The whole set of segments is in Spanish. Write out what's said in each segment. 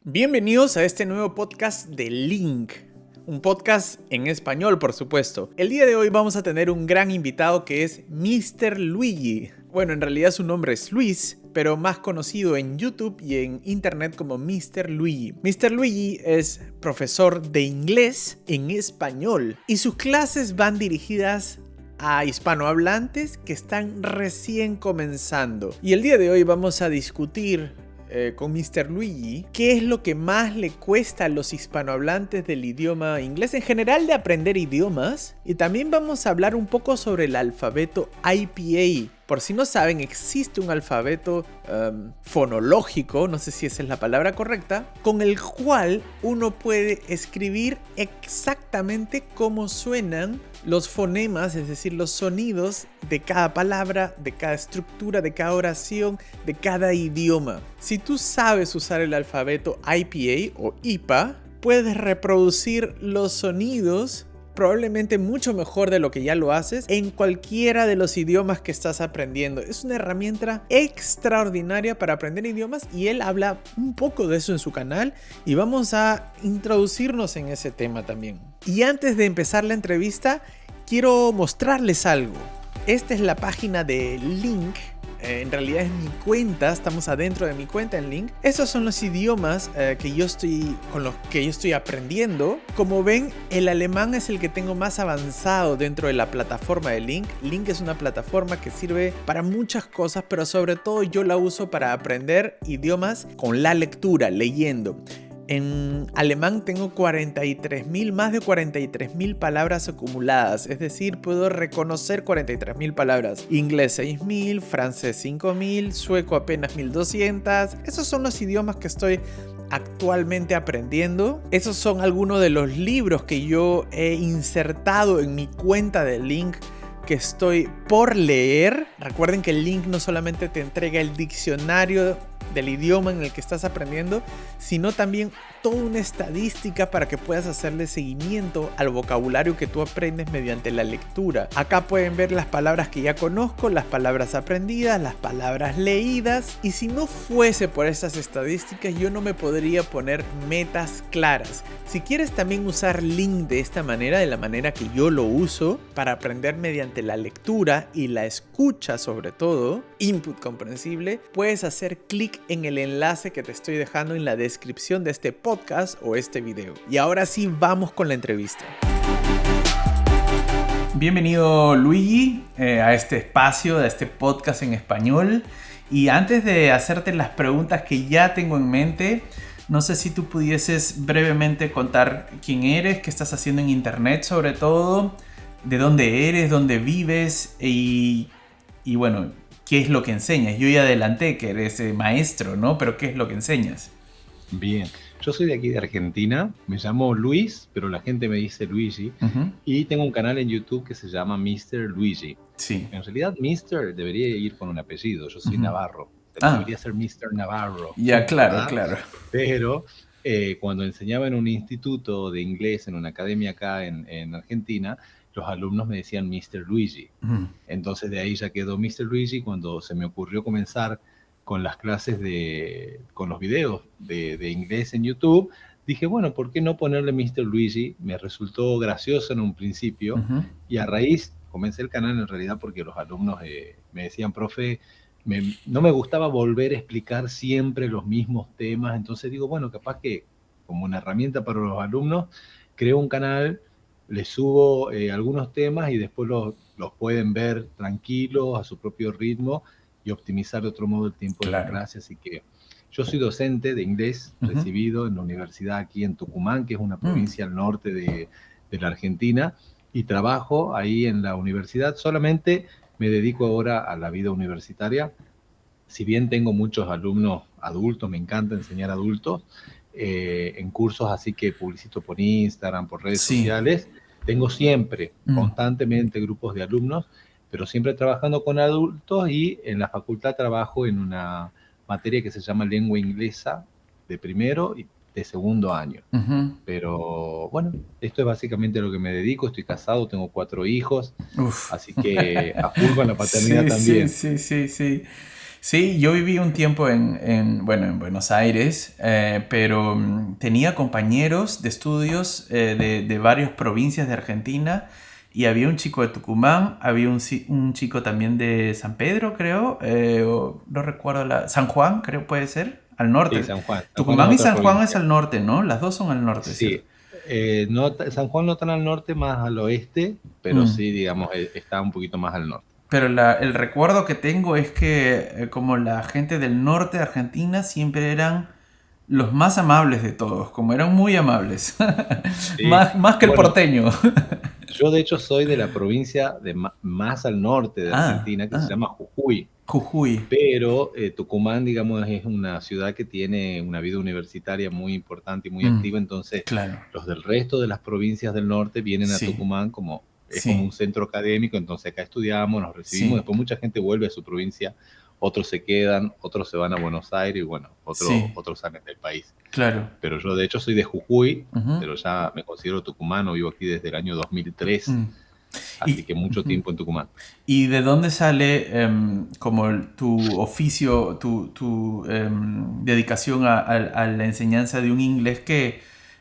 Bienvenidos a este nuevo podcast de Link, un podcast en español, por supuesto. El día de hoy vamos a tener un gran invitado que es Mr. Luigi. Bueno, en realidad su nombre es Luis, pero más conocido en YouTube y en Internet como Mr. Luigi. Mr. Luigi es profesor de inglés en español y sus clases van dirigidas a hispanohablantes que están recién comenzando. Y el día de hoy vamos a discutir con Mr. Luigi qué es lo que más le cuesta a los hispanohablantes del idioma inglés en general de aprender idiomas, y también vamos a hablar un poco sobre el alfabeto IPA. Por si no saben, existe un alfabeto fonológico, no sé si esa es la palabra correcta, con el cual uno puede escribir exactamente cómo suenan los fonemas, es decir, los sonidos de cada palabra, de cada estructura, de cada oración, de cada idioma. Si tú sabes usar el alfabeto IPA o IPA, puedes reproducir los sonidos probablemente mucho mejor de lo que ya lo haces en cualquiera de los idiomas que estás aprendiendo. Es una herramienta extraordinaria para aprender idiomas y él habla un poco de eso en su canal y vamos a introducirnos en ese tema también. Y antes de empezar la entrevista, quiero mostrarles algo. Esta es la página de Link. En realidad es mi cuenta, estamos adentro de mi cuenta en Link. Esos son los idiomas con los que yo estoy aprendiendo. Como ven, el alemán es el que tengo más avanzado dentro de la plataforma de Link. Link es una plataforma que sirve para muchas cosas, pero sobre todo yo la uso para aprender idiomas con la lectura, leyendo. En alemán tengo más de 43.000 palabras acumuladas, es decir, puedo reconocer 43.000 palabras. Inglés 6.000, francés 5.000, sueco apenas 1.200. Esos son los idiomas que estoy actualmente aprendiendo. Esos son algunos de los libros que yo he insertado en mi cuenta de Link que estoy por leer. Recuerden que el Link no solamente te entrega el diccionario del idioma en el que estás aprendiendo, sino también toda una estadística para que puedas hacerle seguimiento al vocabulario que tú aprendes mediante la lectura. Acá pueden ver las palabras que ya conozco, las palabras aprendidas, las palabras leídas, y si no fuese por esas estadísticas yo no me podría poner metas claras. Si quieres también usar Link de esta manera, de la manera que yo lo uso, para aprender mediante la lectura y la escucha sobre todo, input comprensible, puedes hacer clic en el enlace que te estoy dejando en la descripción de este podcast o este video. Y ahora sí, vamos con la entrevista. Bienvenido Luigi a este espacio, a este podcast en español. Y antes de hacerte las preguntas que ya tengo en mente, no sé si tú pudieses brevemente contar quién eres, qué estás haciendo en internet sobre todo, de dónde eres, dónde vives y bueno, qué es lo que enseñas. Yo ya adelanté que eres maestro, ¿no? Pero ¿qué es lo que enseñas? Bien, yo soy de aquí de Argentina, me llamo Luis, pero la gente me dice Luigi, y tengo un canal en YouTube que se llama Mr. Luigi. Sí. En realidad Mr. debería ir con un apellido, yo soy Navarro, debería ser Mr. Navarro. Ya, claro, ¿verdad? claro. Pero cuando enseñaba en un instituto de inglés, en una academia acá en Argentina, los alumnos me decían Mr. Luigi. Entonces de ahí ya quedó Mr. Luigi. Cuando se me ocurrió comenzar con las clases con los videos de inglés en YouTube, dije, bueno, ¿por qué no ponerle Mr. Luigi? Me resultó gracioso en un principio, y a raíz comencé el canal en realidad porque los alumnos me decían, profe, no me gustaba volver a explicar siempre los mismos temas, entonces digo, bueno, capaz que como una herramienta para los alumnos, creo un canal, les subo algunos temas y después los pueden ver tranquilos, a su propio ritmo, y optimizar de otro modo el tiempo de la clase. Así que yo soy docente de inglés, recibido en la universidad aquí en Tucumán, que es una provincia al norte de la Argentina, y trabajo ahí en la universidad. Solamente me dedico ahora a la vida universitaria. Si bien tengo muchos alumnos adultos, me encanta enseñar a adultos en cursos, así que publicito por Instagram, por redes sociales. Tengo siempre, constantemente, grupos de alumnos, pero siempre trabajando con adultos, y en la facultad trabajo en una materia que se llama lengua inglesa de primero y de segundo año. Pero bueno, esto es básicamente a lo que me dedico. Estoy casado, tengo 4 hijos, así que a full con la paternidad también. Sí. Sí, yo viví un tiempo bueno, en Buenos Aires, pero tenía compañeros de estudios de varias provincias de Argentina y había un chico de Tucumán, había un chico también de San Pedro, creo, no recuerdo, San Juan, creo puede ser, al Sí, norte. San Juan. San Juan es Tucumán y otra San Juan es provincia. al norte, ¿no? Las dos son al norte, ¿cierto? Sí, no, San Juan no tan al norte, más al oeste, pero Mm. sí, digamos, está un poquito más al norte. Pero el recuerdo que tengo es que como la gente del norte de Argentina siempre eran los más amables de todos, como eran muy amables. Sí, Más que el bueno, porteño. yo de hecho soy de la provincia más al norte de Ah, Argentina, que se ah, llama Jujuy, Jujuy. pero Tucumán, digamos, es una ciudad que tiene una vida universitaria muy importante y muy Mm, activa, entonces claro, los del resto de las provincias del norte vienen a sí, Tucumán como es como sí, un centro académico, entonces acá estudiamos, nos recibimos, sí, después mucha gente vuelve a su provincia, otros se quedan, otros se van a Buenos Aires y bueno, sí, otros salen del país. claro. Pero yo de hecho soy de Jujuy, Ujú, pero ya me considero tucumano, vivo aquí desde el año 2003, mm. así Y, que mucho ujú. tiempo en Tucumán. ¿Y de dónde sale como tu oficio, tu dedicación a la enseñanza de un inglés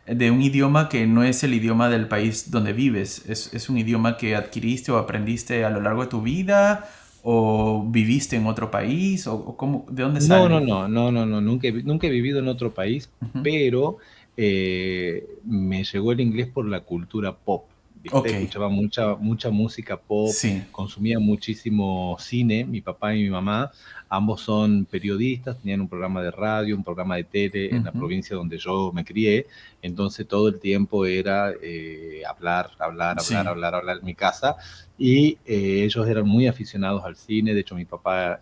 de un idioma que no es el idioma del país donde vives? Es un idioma que adquiriste o aprendiste a lo largo de tu vida? ¿O viviste en otro país? ¿O de dónde No, sale? no, no, no, no, no, nunca he vivido en otro país, Ujú. pero me llegó el inglés por la cultura pop, ¿viste? Ok, Escuchaba mucha música pop, sí. consumía muchísimo cine, mi papá y mi mamá, ambos son periodistas, tenían un programa de radio, un programa de tele en la Ujú. provincia donde yo me crié, entonces todo el tiempo era Sí. hablar en mi casa y ellos eran muy aficionados al cine, de hecho mi papá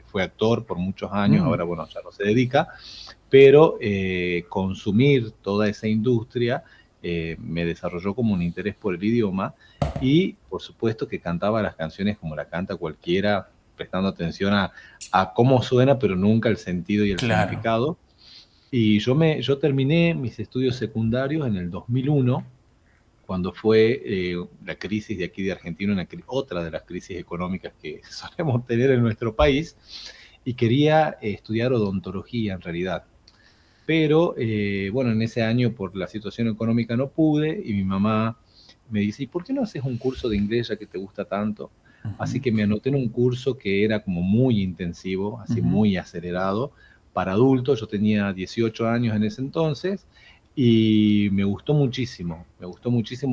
fue actor por muchos años, Mm, ahora bueno, ya no se dedica, pero consumir toda esa industria me desarrolló como un interés por el idioma y por supuesto que cantaba las canciones como la canta cualquiera, prestando atención a cómo suena, pero nunca el sentido y el claro. significado. Y yo terminé mis estudios secundarios en el 2001 cuando fue la crisis de aquí de Argentina, otra de las crisis económicas que solemos tener en nuestro país, y quería estudiar odontología en realidad. Pero bueno, en ese año por la situación económica no pude y mi mamá me dice, ¿y por qué no haces un curso de inglés ya que te gusta tanto? Ujú, Así que me anoté en un curso que era como muy intensivo, así ujú. muy acelerado, para adultos. Yo tenía 18 años en ese entonces y me gustó muchísimo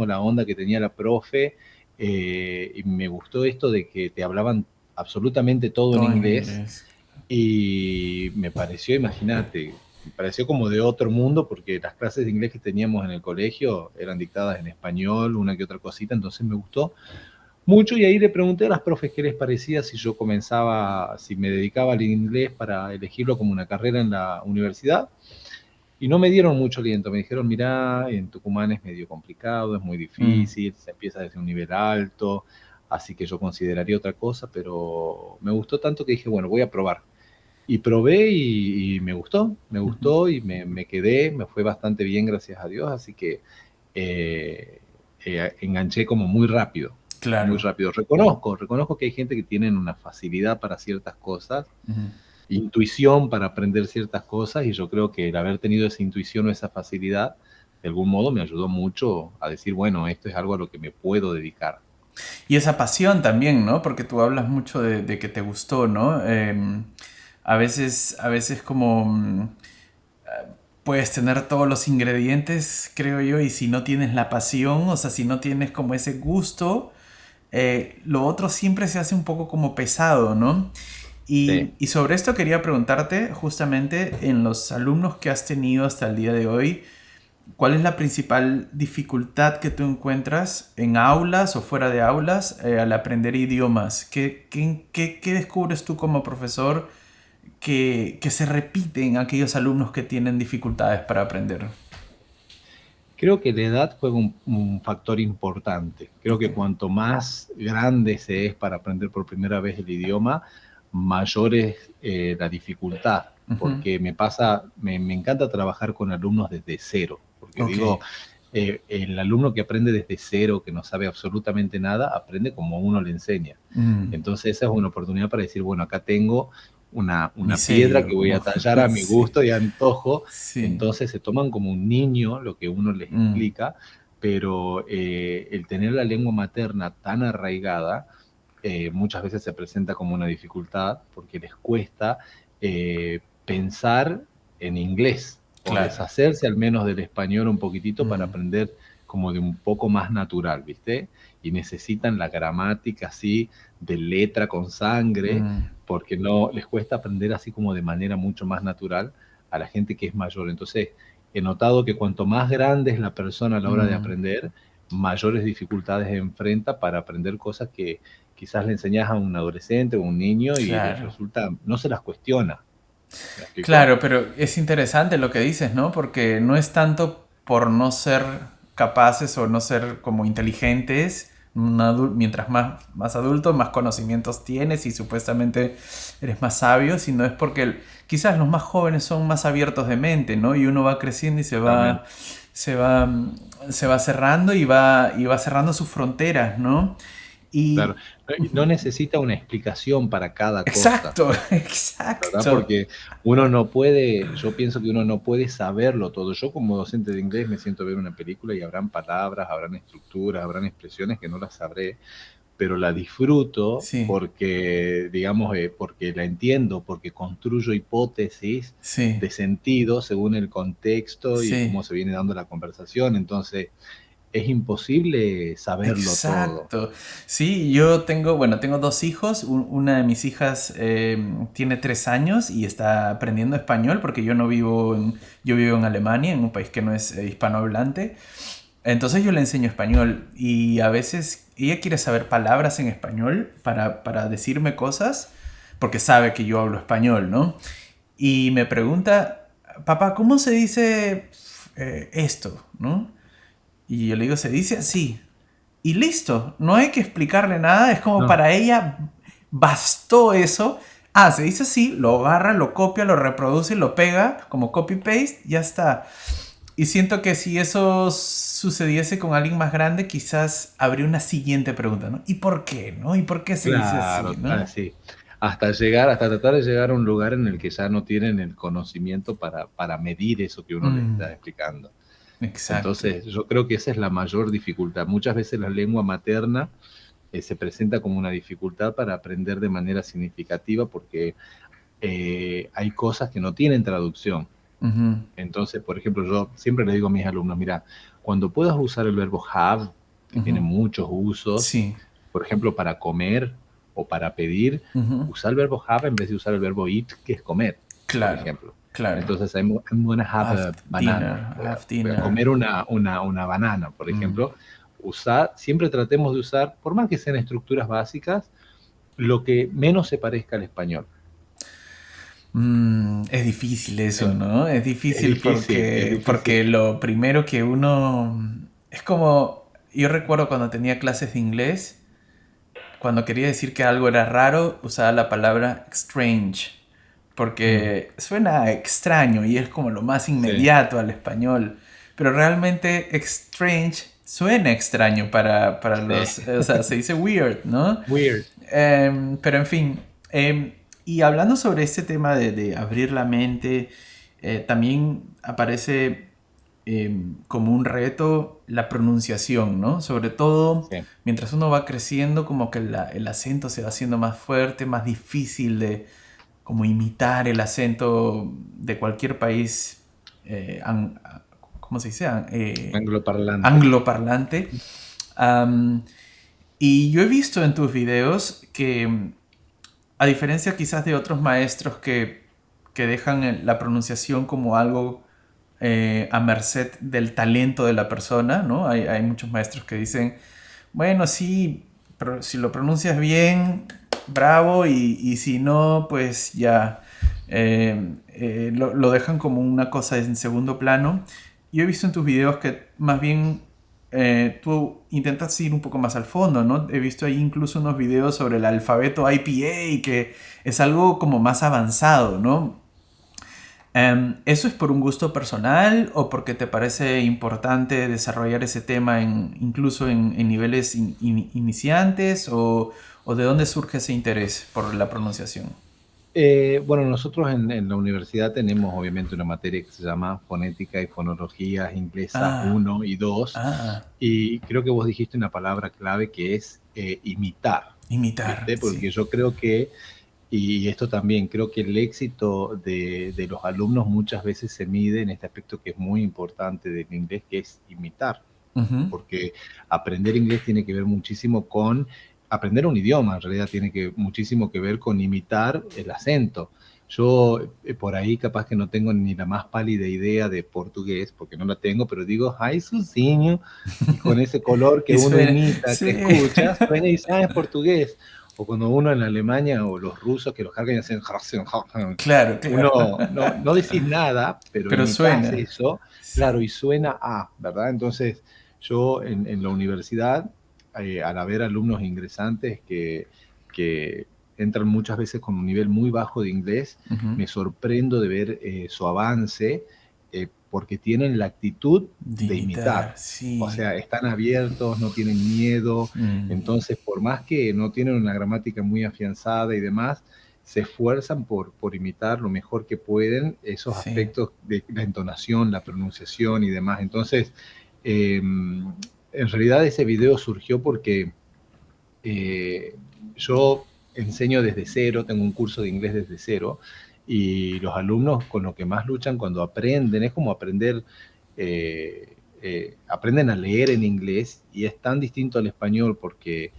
la onda que tenía la profe y me gustó esto de que te hablaban absolutamente todo en Todo en inglés inglés. y me pareció, imagínate, me pareció como de otro mundo porque las clases de inglés que teníamos en el colegio eran dictadas en español, una que otra cosita, entonces me gustó mucho y ahí le pregunté a las profes qué les parecía si yo comenzaba, si me dedicaba al inglés para elegirlo como una carrera en la universidad y no me dieron mucho aliento, me dijeron, mira, en Tucumán es medio complicado, es muy Mm. difícil, se empieza desde un nivel alto, así que yo consideraría otra cosa, pero me gustó tanto que dije, bueno, voy a probar. Y probé y me Ujú. gustó y me quedé, me fue bastante bien, gracias a Dios, así que enganché como muy rápido, muy Claro. rápido. Reconozco que hay gente que tiene una facilidad para ciertas cosas, Ujú. intuición para aprender ciertas cosas y yo creo que el haber tenido esa intuición o esa facilidad, de algún modo me ayudó mucho a decir, bueno, esto es algo a lo que me puedo dedicar. Y esa pasión también, ¿no? Porque tú hablas mucho de que te gustó, ¿no? A veces como puedes tener todos los ingredientes, creo yo, y si no tienes la pasión, o sea, si no tienes como ese gusto, lo otro siempre se hace un poco como pesado, ¿no? Sí. Y sobre esto quería preguntarte, justamente en los alumnos que has tenido hasta el día de hoy, ¿cuál es la principal dificultad que tú encuentras en aulas o fuera de aulas al aprender idiomas? ¿Qué descubres tú como profesor que se repite en aquellos alumnos que tienen dificultades para aprender? Creo que la edad juega un factor importante. Creo Ok. que cuanto más grande se es para aprender por primera vez el idioma, mayor es la dificultad. Ujú. Porque me encanta trabajar con alumnos desde cero. Porque Ok. digo, el alumno que aprende desde cero, que no sabe absolutamente nada, aprende como uno le enseña. Mm. Entonces esa es una oportunidad para decir, bueno, acá tengo una piedra Miserio, que voy a como... tallar a mi Sí, gusto y antojo. sí. Entonces se toman como un niño lo que uno les Mm, explica, pero el tener la lengua materna tan arraigada muchas veces se presenta como una dificultad porque les cuesta pensar en inglés o claro. deshacerse al menos del español un poquitito para Mm, aprender como de un poco más natural, ¿viste? Y necesitan la gramática así de letra con sangre mm, porque no les cuesta aprender así como de manera mucho más natural a la gente que es mayor. Entonces, he notado que cuanto más grande es la persona a la hora de mm. aprender, mayores dificultades enfrenta para aprender cosas que quizás le enseñas a un adolescente o un niño y les Claro. resulta, no se las cuestiona. ¿Me explico? Claro, pero es interesante lo que dices, ¿no? Porque no es tanto por no ser capaces o no ser como inteligentes. Mientras más adulto, más conocimientos tienes y supuestamente eres más sabio, sino es porque quizás los más jóvenes son más abiertos de mente, ¿no? Y uno va creciendo y Totalmente. se va, se va cerrando y va cerrando sus fronteras, ¿no? Claro. Y... No necesita una explicación para cada cosa, Exacto, ¿verdad? exacto. Porque uno no puede, yo pienso que uno no puede saberlo todo. Yo como docente de inglés me siento a ver una película y habrán palabras, habrán estructuras, habrán expresiones que no las sabré, pero la disfruto Sí, porque, digamos, porque la entiendo, porque construyo hipótesis sí. de sentido según el contexto y Sí, cómo se viene dando la conversación. Entonces, es imposible saberlo todo. exacto. Sí, yo tengo, bueno, tengo dos hijos. Una de mis hijas tiene 3 años y está aprendiendo español porque yo vivo en Alemania, en un país que no es hispanohablante. Entonces yo le enseño español y a veces ella quiere saber palabras en español para decirme cosas porque sabe que yo hablo español, ¿no? Y me pregunta, papá, ¿cómo se dice esto? ¿No? Y yo le digo, se dice así. Y listo, no hay que explicarle nada, es como No, para ella bastó eso. Ah, se dice así, lo agarra, lo copia, lo reproduce, lo pega, como copy-paste, ya está. Y siento que si eso sucediese con alguien más grande, quizás habría una siguiente pregunta, ¿no? ¿Y por qué, no? ¿Y por qué se dice así, claro, no? así. Hasta llegar, hasta tratar de llegar a un lugar en el que ya no tienen el conocimiento para medir eso que uno les Mm, está explicando. exacto. Entonces, yo creo que esa es la mayor dificultad. Muchas veces la lengua materna se presenta como una dificultad para aprender de manera significativa porque hay cosas que no tienen traducción. Ujú, Entonces, por ejemplo, yo siempre le digo a mis alumnos, mira, cuando puedas usar el verbo have, que tiene ujú. muchos usos, Sí. por ejemplo, para comer o para pedir, Ujú. usar el verbo have en vez de usar el verbo eat, que es comer, por Claro, ejemplo. claro. Entonces, I'm gonna have Have a banana. dinner, Voy a, have voy a comer dinner. una banana, por Mm. ejemplo. Siempre tratemos de usar, por más que sean estructuras básicas, lo que menos se parezca al español. Es difícil eso, En- ¿no? Es Es difícil difícil, es difícil. porque lo primero que uno... Es como... Yo recuerdo cuando tenía clases de inglés, cuando quería decir que algo era raro, usaba la palabra strange, Mm, porque suena extraño y es como lo más sí, inmediato al español, pero realmente strange suena extraño para sí. los... O sea, se dice weird, ¿no? Weird. Pero en fin, y hablando sobre este tema de abrir la mente, también aparece como un reto la pronunciación, ¿no? Sobre todo Sí. mientras uno va creciendo, como que el acento se va haciendo más fuerte, más difícil de como imitar el acento de cualquier país, ¿cómo se dice? Angloparlante. Angloparlante. Am, y yo he visto en tus videos que a diferencia quizás de otros maestros que dejan la pronunciación como algo a merced del talento de la persona, ¿no? Hay muchos maestros que dicen, bueno, sí, pero si lo pronuncias bien, bravo, y si no, pues ya lo dejan como una cosa en segundo plano. Yo he visto en tus videos que más bien tú intentas ir un poco más al fondo, ¿no? He visto ahí incluso unos videos sobre el alfabeto IPA, que es algo como más avanzado, ¿no? ¿Eso es por un gusto personal o porque te parece importante desarrollar ese tema incluso en niveles iniciantes o de dónde surge ese interés por la pronunciación? Bueno, nosotros en la universidad tenemos obviamente una materia que se llama Fonética y Fonología Inglesa Ah, 1 y 2, ah, y creo que vos dijiste una palabra clave que es imitar, imitar, ¿viste? sí. Porque yo creo que, y esto también, creo que el éxito de los alumnos muchas veces se mide en este aspecto que es muy importante del inglés, que es imitar, Ujú. porque aprender inglés tiene que ver muchísimo con, aprender un idioma en realidad tiene que muchísimo que ver con imitar el acento. Yo por ahí capaz que no tengo ni la más pálida idea de portugués, porque no la tengo, pero digo, ay, Susiño, y con ese color que Y uno suena, imita, que sí. escuchas, suena y sabes portugués. O cuando uno en Alemania o los rusos que los cargan y hacen, Claro, uno claro. no decís nada, pero Pero imitas suena. eso, claro, Sí. y suena a, ¿verdad? Entonces, yo en la universidad, al haber alumnos ingresantes que entran muchas veces con un nivel muy bajo de inglés, Ujú. me sorprendo de ver su avance porque tienen la actitud De de imitar, imitar. O sí. sea, están abiertos, no tienen miedo. Mm, Entonces, por más que no tienen una gramática muy afianzada y demás, se esfuerzan por imitar lo mejor que pueden esos sí. aspectos de la entonación, la pronunciación y demás. Entonces, en realidad ese video surgió porque eh, yo enseño desde cero, tengo un curso de inglés desde cero, y los alumnos con lo que más luchan cuando aprenden, es como aprender, aprenden a leer en inglés y es tan distinto al español porque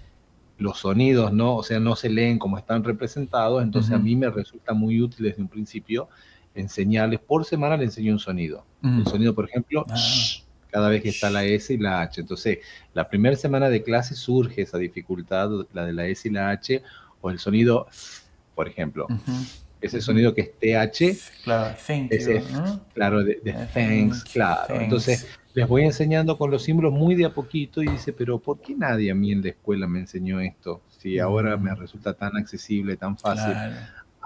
los sonidos, ¿no? O sea, no se leen como están representados, entonces a Ujú. mí me resulta muy útil desde un principio enseñarles, por semana le enseño un sonido. Mm. El sonido, por ejemplo, Ah. sh, cada vez que está la S y la H. Entonces, la primera semana de clase surge esa dificultad, la de la S y la H, o el sonido, por ejemplo. Ujú, Ese ujú. sonido que es TH, Claro, thank you, ese, ¿no? claro, de thanks, Thank, claro. Entonces, thanks. les voy enseñando con los símbolos muy de a poquito y dice, pero ¿por qué nadie a mí en la escuela me enseñó esto? Si ahora me Mm, resulta tan accesible, tan fácil. claro.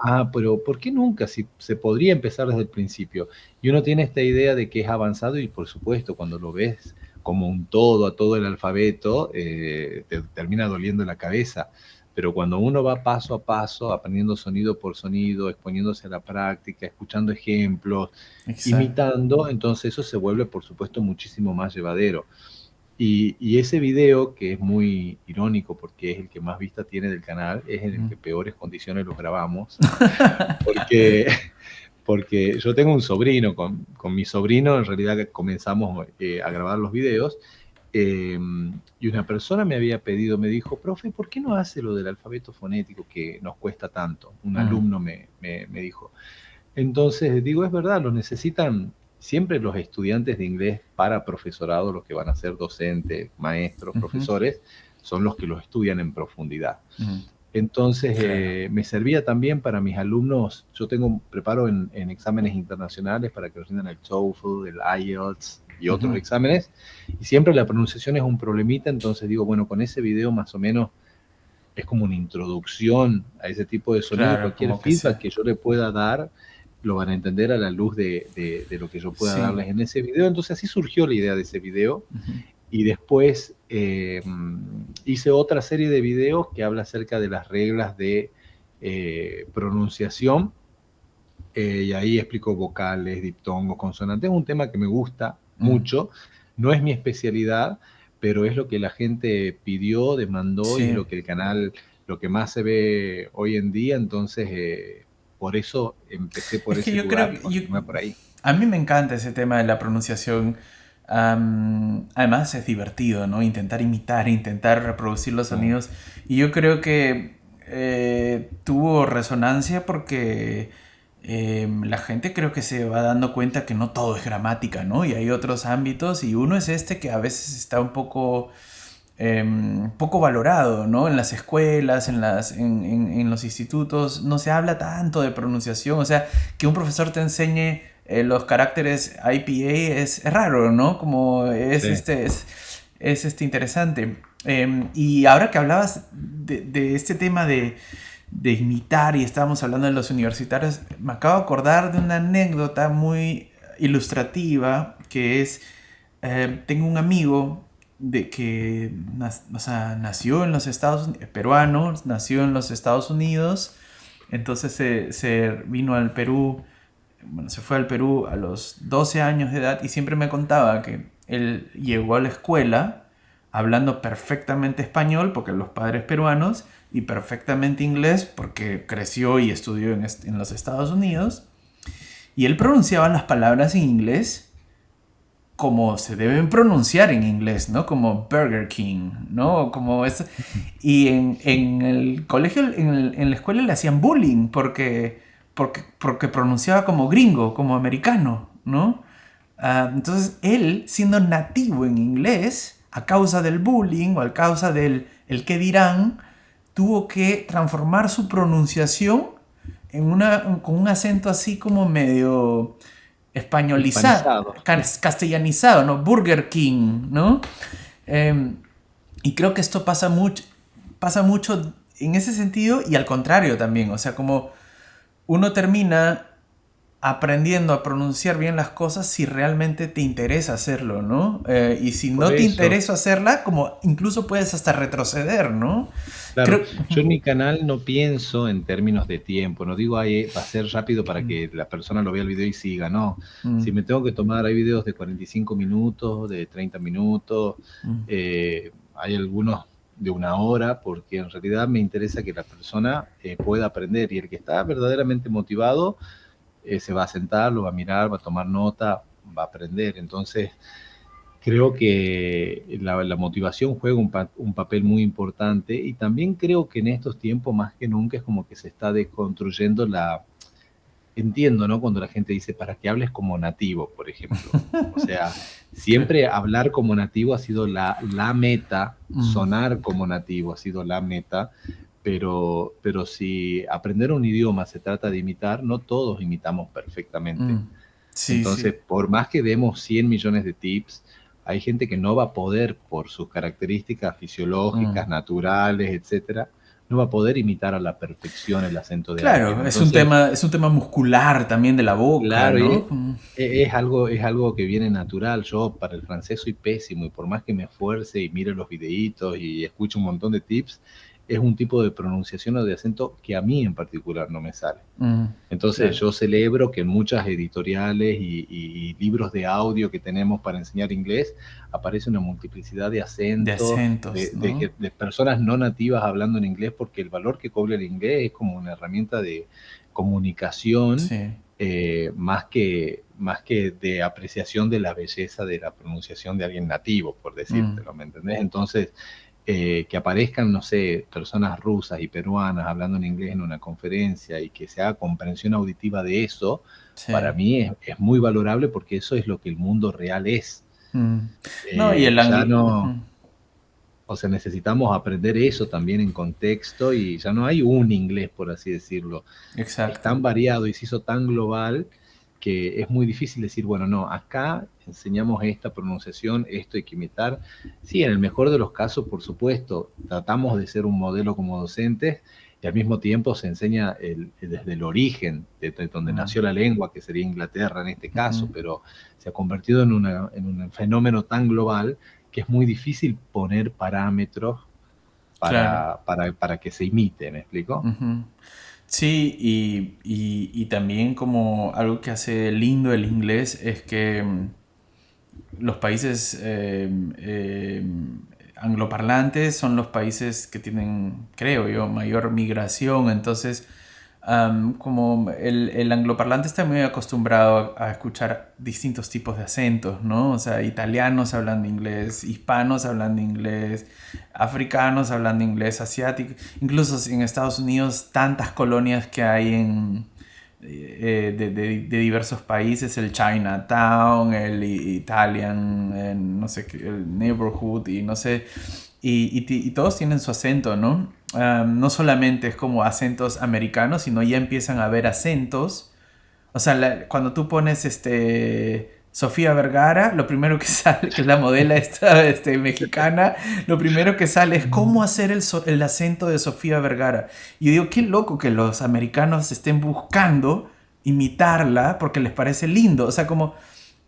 Ah, pero ¿por qué nunca? Si se podría empezar desde el principio. Y uno tiene esta idea de que es avanzado y por supuesto cuando lo ves como un todo, a todo el alfabeto, te termina doliendo la cabeza. Pero cuando uno va paso a paso, aprendiendo sonido por sonido, exponiéndose a la práctica, escuchando ejemplos, Exacto. imitando, entonces eso se vuelve por supuesto muchísimo más llevadero. Y ese video, que es muy irónico porque es el que más vista tiene del canal, es en el Mm. que peores condiciones los grabamos, porque, porque yo tengo un sobrino, con mi sobrino en realidad comenzamos a grabar los videos, eh, y una persona me había pedido, me dijo, profe, ¿por qué no hace lo del alfabeto fonético que nos cuesta tanto? Un Mm, alumno me dijo. Entonces, digo, es verdad, lo necesitan siempre los estudiantes de inglés para profesorado, los que van a ser docentes, maestros, ujú, profesores, son los que los estudian en profundidad. mm. Entonces, Claro. me servía también para mis alumnos, yo tengo, preparo en exámenes internacionales para que rindan el TOEFL, el IELTS y otros Ujú. exámenes, y siempre la pronunciación es un problemita, entonces digo, bueno, con ese video más o menos es como una introducción a ese tipo de sonido y Claro, cualquier como que feedback sea. que yo le pueda dar lo van a entender a la luz de lo que yo pueda Sí. darles en ese video. Entonces así surgió la idea de ese video Ujú, y después hice otra serie de videos que habla acerca de las reglas de pronunciación y ahí explico vocales, diptongos, consonantes. Es un tema que me gusta mm. mucho, no es mi especialidad, pero es lo que la gente pidió, demandó y es Sí. lo que el canal, lo que más se ve hoy en día, entonces por eso empecé por Es que ese yo lugar creo y que continué por ahí. a mí me encanta ese tema de la pronunciación. Además es divertido, ¿no? Intentar imitar, intentar reproducir los Sí, sonidos. Y yo creo que tuvo resonancia porque la gente creo que se va dando cuenta que no todo es gramática, ¿no? Y hay otros ámbitos y uno es este que a veces está un poco valorado, ¿no? En las escuelas, en los institutos, no se habla tanto de pronunciación, o sea, que un profesor te enseñe los caracteres IPA es raro, ¿no? Como sí, es interesante. Y ahora que hablabas de este tema de imitar y estábamos hablando de los universitarios, me acabo de acordar de una anécdota muy ilustrativa que es, tengo un amigo de que o sea, nació en los Estados Unidos, peruano, nació en los Estados Unidos, Entonces se vino al Perú, bueno, se fue al Perú a los 12 años de edad y siempre me contaba que él llegó a la escuela hablando perfectamente español porque los padres peruanos y perfectamente inglés porque creció y estudió en los Estados Unidos y él pronunciaba las palabras en inglés como se deben pronunciar en inglés, ¿no? Como Burger King, ¿no? Como es... Y en el colegio, en la escuela le hacían bullying porque pronunciaba como gringo, como americano, ¿no? Entonces él, siendo nativo en inglés, a causa del bullying o a causa del el qué dirán, tuvo que transformar su pronunciación con un acento así como medio españolizado, Hispanizado. castellanizado, ¿no? Burger King, ¿no? Eh, y creo que esto pasa mucho en ese sentido y al contrario también, o sea, como uno termina aprendiendo a pronunciar bien las cosas si realmente te interesa hacerlo, ¿no? Y si Por no te eso, interesa hacerla, como incluso puedes hasta retroceder, ¿no? claro, Creo... yo en mi canal no pienso en términos de tiempo, no digo ahí va a ser rápido para que la persona lo vea el video y siga, no. Si me tengo que tomar, hay videos de 45 minutos, de 30 minutos, hay algunos de 1 hora, porque en realidad me interesa que la persona pueda aprender y el que está verdaderamente motivado se va a sentar, lo va a mirar, va a tomar nota, va a aprender. Entonces, creo que la motivación juega un papel muy importante y también creo que en estos tiempos más que nunca es como que se está desconstruyendo entiendo, ¿no? Cuando la gente dice para que hables como nativo, por ejemplo. O sea, siempre hablar como nativo ha sido la meta, sonar como nativo ha sido la meta, pero si aprender un idioma se trata de imitar, no todos imitamos perfectamente. Sí, Entonces, sí. por más que demos 100 millones de tips, hay gente que no va a poder, por sus características fisiológicas, naturales, etcétera, no va a poder imitar a la perfección el acento de alguien. Claro, Entonces, es un tema muscular también de la boca, claro, ¿no? es algo que viene natural. Yo para el francés soy pésimo y por más que me esfuerce y mire los videitos y escucho un montón de tips, es un tipo de pronunciación o de acento que a mí en particular no me sale. Entonces Claro. yo celebro que en muchas editoriales y libros de audio que tenemos para enseñar inglés aparece una multiplicidad de De acentos, acentos, ¿no? de personas no nativas hablando en inglés, porque el valor que cobra el inglés es como una herramienta de comunicación Sí. más que de apreciación de la belleza de la pronunciación de alguien nativo, por decírtelo, ¿me entendés? Entonces, que aparezcan, no sé, personas rusas y peruanas hablando en inglés en una conferencia y que se haga comprensión auditiva de eso, Sí. para mí es muy valorable porque eso es lo que el mundo real es. No, y el Ya anglo... no, o sea, necesitamos aprender eso también en contexto y ya no hay un inglés, por así decirlo. Es Exacto. tan variado y se hizo tan global que es muy difícil decir, bueno, no, acá enseñamos esta pronunciación, esto hay que imitar. Sí, en el mejor de los casos, por supuesto, tratamos de ser un modelo como docentes y al mismo tiempo se enseña desde el origen, de donde nació la lengua, que sería Inglaterra en este caso, pero se ha convertido en un fenómeno tan global que es muy difícil poner parámetros Claro. para que se imite, ¿me explico? Sí, y también como algo que hace lindo el inglés es que los países angloparlantes son los países que tienen, creo yo, mayor migración. Entonces, como el angloparlante está muy acostumbrado a escuchar distintos tipos de acentos, ¿no? O sea, italianos hablando inglés, hispanos hablando inglés, africanos hablando inglés, asiáticos. Incluso en Estados Unidos, tantas colonias que hay de diversos países, el Chinatown, el Italian, no sé qué, el Neighborhood y no sé, y todos tienen su acento, ¿no? No solamente es como acentos americanos, sino ya empiezan a haber acentos. O sea, cuando tú pones Sofía Vergara, lo primero que sale, que es la modelo esta mexicana, lo primero que sale es cómo hacer el acento de Sofía Vergara. Y yo digo, qué loco que los americanos estén buscando imitarla porque les parece lindo. O sea, como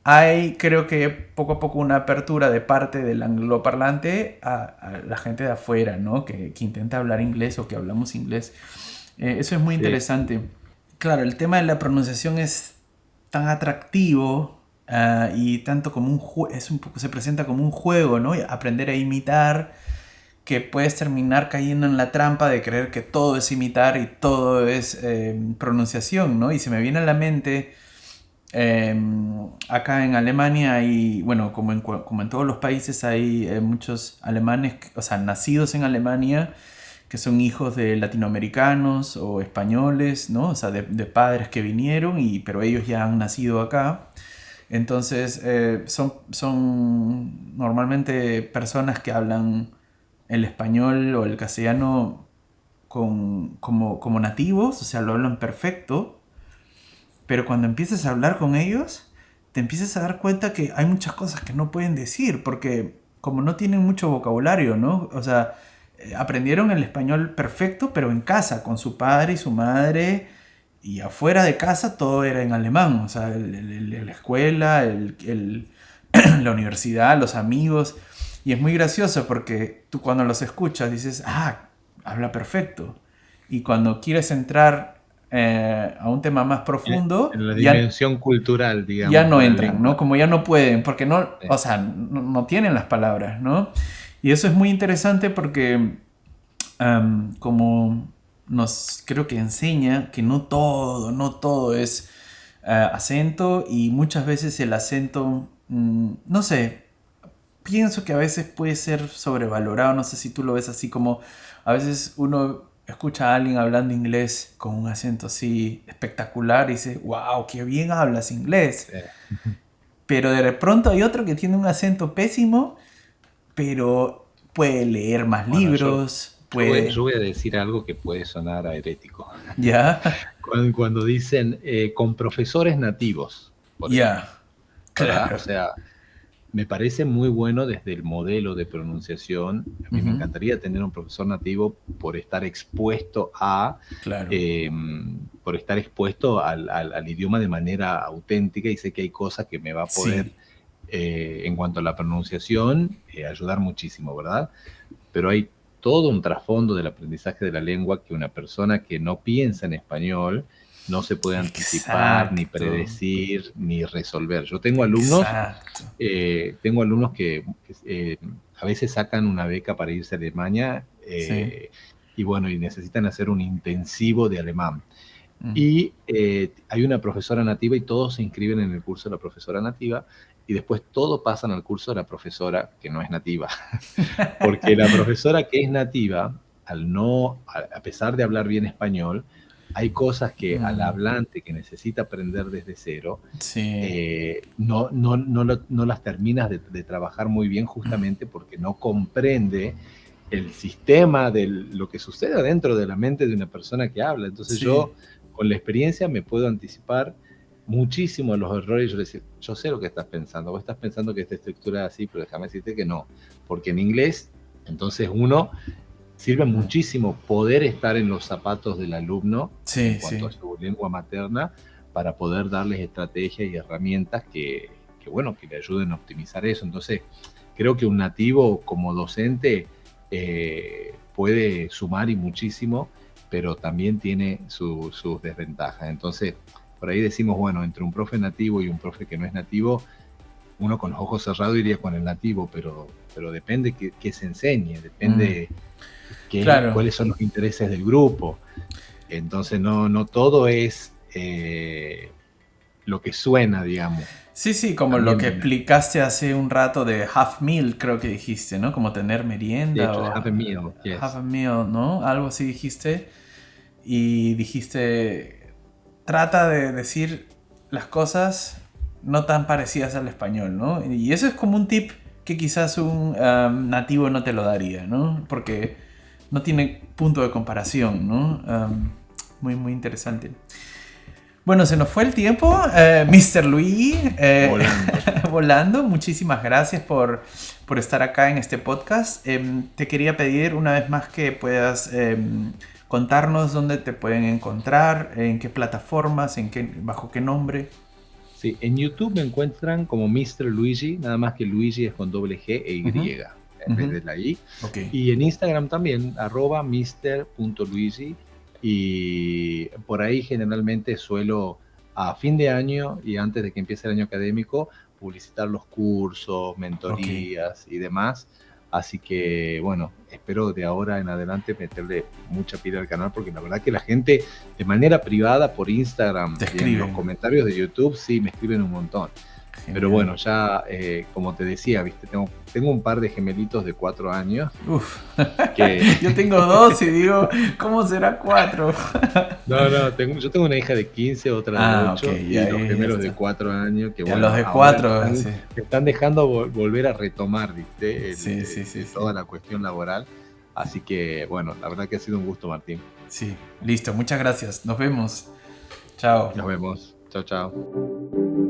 hay, creo que poco a poco una apertura de parte del angloparlante a la gente de afuera, ¿no? Que intenta hablar inglés o que hablamos inglés. Eso es muy Sí, interesante. Claro, el tema de la pronunciación es tan atractivo y tanto como es un poco, se presenta como un juego, ¿no? Y aprender a imitar, que puedes terminar cayendo en la trampa de creer que todo es imitar y todo es pronunciación, ¿no? Y se me viene a la mente, acá en Alemania hay, bueno, como en todos los países hay muchos alemanes, o sea, nacidos en Alemania, que son hijos de latinoamericanos o españoles, ¿no? O sea, de padres que vinieron, pero ellos ya han nacido acá. Entonces, son normalmente personas que hablan el español o el castellano como nativos, o sea, lo hablan perfecto, pero cuando empiezas a hablar con ellos, te empiezas a dar cuenta que hay muchas cosas que no pueden decir, porque como no tienen mucho vocabulario, ¿no? O sea, aprendieron el español perfecto, pero en casa, con su padre y su madre, y afuera de casa todo era en alemán, o sea, la escuela, la universidad, los amigos, y es muy gracioso porque tú cuando los escuchas dices, ah, habla perfecto, y cuando quieres entrar a un tema más profundo, en la ya, dimensión cultural, ya digamos, no de la entran, ¿no? lengua. Como ya no pueden, porque no, Sí. o sea, no tienen las palabras, ¿no? Y eso es muy interesante porque como nos creo que enseña que no todo es acento y muchas veces el acento, no sé, pienso que a veces puede ser sobrevalorado, no sé si tú lo ves así como a veces uno escucha a alguien hablando inglés con un acento así espectacular y dice, wow, qué bien hablas inglés. Sí. Pero de pronto hay otro que tiene un acento pésimo, pero puede leer más Bueno, libros, yo puede... voy a decir algo que puede sonar a herético. Ya, Cuando dicen con profesores nativos, por ejemplo, ya, ¿verdad? O claro. sea, me parece muy bueno desde el modelo de pronunciación. A mí me Ujú, encantaría tener un profesor nativo por estar expuesto a, claro. eh, por estar expuesto al idioma de manera auténtica y sé que hay cosas que me va a poder, Sí, en cuanto a la pronunciación, ayudar muchísimo, ¿verdad? Pero hay todo un trasfondo del aprendizaje de la lengua que una persona que no piensa en español no se puede anticipar, ni exacto, predecir, ni resolver. Yo exacto. tengo alumnos que, a veces sacan una beca para irse a Alemania Sí. y bueno, y necesitan hacer un intensivo de alemán. Mm. Y hay una profesora nativa y todos se inscriben en el curso de la profesora nativa y después todos pasan al curso de la profesora que no es nativa. Porque la profesora que es nativa, a pesar de hablar bien español, hay cosas que al Mm, hablante que necesita aprender desde cero, sí, no las terminas de trabajar muy bien justamente porque no comprende el sistema de lo que sucede dentro de la mente de una persona que habla. Entonces sí, yo, con la experiencia, me puedo anticipar muchísimo a los errores. Yo le decir, yo sé lo que estás pensando, vos estás pensando que esta estructura es así, pero déjame decirte que no, porque en inglés, entonces uno sirve mm, muchísimo poder estar en los zapatos del alumno en sí, cuanto a sí. su lengua materna para poder darles estrategias y herramientas bueno, que le ayuden a optimizar eso. Entonces, creo que un nativo como docente puede sumar y muchísimo, pero también tiene sus desventajas. Entonces, por ahí decimos, bueno, entre un profe nativo y un profe que no es nativo, uno con los ojos cerrados iría con el nativo, pero depende qué se enseñe, Mm, depende claro. cuáles son los intereses del grupo. Entonces, no todo es lo que suena, digamos. Sí, sí, como lo que También, explicaste hace un rato de half meal, creo que dijiste, ¿no? Como tener de merienda hecho, o have a meal, half yes. a meal, ¿no? Algo así dijiste. Y dijiste, trata de decir las cosas no tan parecidas al español, ¿no? Y eso es como un tip que quizás un nativo no te lo daría, ¿no? Porque no tiene punto de comparación, ¿no? Muy, muy interesante. Bueno, se nos fue el tiempo, Mr. Luigi, Volando. volando. Muchísimas gracias por estar acá en este podcast. Te quería pedir una vez más que puedas contarnos dónde te pueden encontrar, en qué plataformas, bajo qué nombre. Sí, en YouTube me encuentran como Mr. Luigi, nada más que Luigi es con doble G e Y Ujú, en vez ujú. de la I. Ok. Y en Instagram también, @Mr.Luigi. y por ahí generalmente suelo a fin de año y antes de que empiece el año académico publicitar los cursos, Ok. mentorías y demás. Así que bueno, espero de ahora en adelante meterle mucha pila al canal porque la verdad que la gente de manera privada por Instagram Te y en los escriben. comentarios de YouTube sí me escriben un montón. Pero Genial. bueno, ya como te decía, ¿viste? Tengo un par de gemelitos de 4 años Uf. que... Yo tengo 2 y digo, ¿cómo será 4? No, yo tengo una hija de 15, otra de Ah, ok, 8 y ya, los ya gemelos de está. 4 años que Ya los bueno, de ahora 4, sí. me están dejando volver a retomar, ¿viste? Sí, sí, sí, sí. Toda la cuestión laboral. Así que bueno, la verdad que ha sido un gusto, Martín. Sí, listo, muchas gracias. Nos vemos. Chao. Nos vemos. Chao, chao.